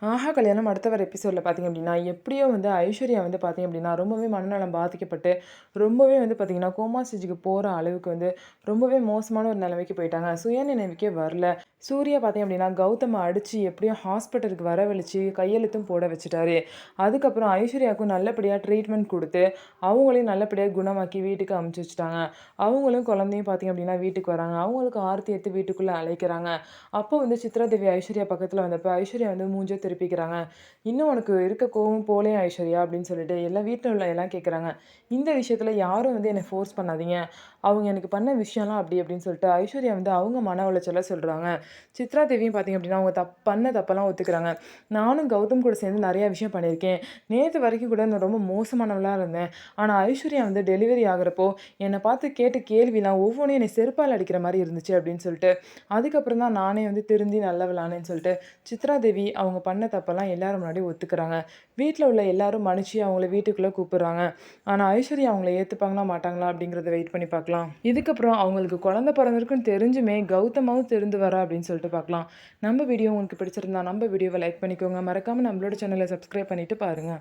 ஆஹா கல்யாணம் அடுத்த வர எபிசோடில பார்த்தீங்க அப்படின்னா, எப்படியோ வந்து ஐஸ்வர்யா வந்து பார்த்தீங்க அப்படின்னா, ரொம்பவே மனநலம் பாதிக்கப்பட்டு, ரொம்பவே வந்து பார்த்தீங்கன்னா, கோமா ஸ்டேஜுக்கு போற அளவுக்கு வந்து ரொம்பவே மோசமான ஒரு நிலைமைக்கு போயிட்டாங்க. சுயநினைவுக்கே வரல. சூர்யா பார்த்தீங்க அப்படின்னா, கௌதம அடிச்சு எப்படியோ ஹாஸ்பிட்டலுக்கு வரவழைச்சு, கையெழுத்தும் போட வச்சுட்டாரு. அதுக்கப்புறம் ஐஸ்வர்யாவுக்கும் நல்லபடியா ட்ரீட்மெண்ட் குடுத்து, அவங்களையும் நல்லபடியா குணமாக்கி வீட்டுக்கு அனுப்பிச்சு வச்சுட்டாங்க. அவங்களும் குழந்தையும் பார்த்தீங்க அப்படின்னா, வீட்டுக்கு வராங்க. அவங்களுக்கு ஆர்த்தி எடுத்து வீட்டுக்குள்ள அழைக்கிறாங்க. அப்போ வந்து சித்ரா தேவி ஐஸ்வர்யா பக்கத்துல வந்தப்ப, ஐஸ்வர்யா வந்து மூஞ்ச திருப்பிக்கிறாங்க. "இன்னும் உனக்கு இருக்க கோவம் போலயா ஐஸ்வர்யா?" அப்படின்னு சொல்லிட்டு எல்லா வீட்ல உள்ள எல்லாம் கேட்குறாங்க. இந்த விஷயத்துல யாரும் வந்து என்ன ஃபோர்ஸ் பண்ணாதீங்க. அவங்க எனக்கு பண்ண விஷயம்லாம் அப்படி அப்படின்னு சொல்லிட்டு ஐஸ்வர்யா வந்து அவங்க மன உளைச்சல சொல்றாங்க. சித்ரா தேவியும் பார்த்தீங்க அப்படின்னா, அவங்க பண்ண தப்பெல்லாம் ஒத்துக்கிறாங்க. "நானும் கௌதம் கூட சேர்ந்து நெறைய விஷயம் பண்ணியிருக்கேன். நேத்து வரைக்கும் கூட நான் ரொம்ப மோசமானவளா இருந்தேன். ஆனா ஐஸ்வர்யா வந்து டெலிவரி ஆகுறப்போ, என்ன பார்த்து கேட்ட கேள்விலாம் ஒவ்வொன்னும் என்னை செருப்பால அடிக்கிற மாரி இருந்துச்சு" அப்படின்னு சொல்லிட்டு அதுக்கப்புறம் தான் நானே வந்து திருந்தி நல்லவளானேன்னு சொல்லிட்டு, சித்ரா தேவி அவங்க பண்ண தப்பெல்லாம் எல்லாரும் முன்னாடியும் ஒத்துக்கிறாங்க. வீட்ல உள்ள எல்லாரும் மன்னிச்சு அவங்கள வீட்டுக்குள்ள கூப்பிடுறாங்க. ஆனா ஐஸ்வர்யா அவங்கள ஏத்துப்பாங்களா, மாட்டாங்களா அப்படிங்கிறத வெயிட் பண்ணி பார்க்கலாம். இதுக்கப்புறம் அவங்களுக்கு குழந்தை பிறந்திருக்குன்னு தெரிஞ்சுமே கௌதமாவும் திருந்துவாரா அப்படின்னு சொல்லிட்டு பார்க்கலாம். நம்ம வீடியோ உங்களுக்கு பிடிச்சிருந்தா நம்ம வீடியோவ லைக் பண்ணிக்கோங்க. மறக்காம நம்மளோட சேனல சப்ஸ்கிரைப் பண்ணிட்டு பாருங்க.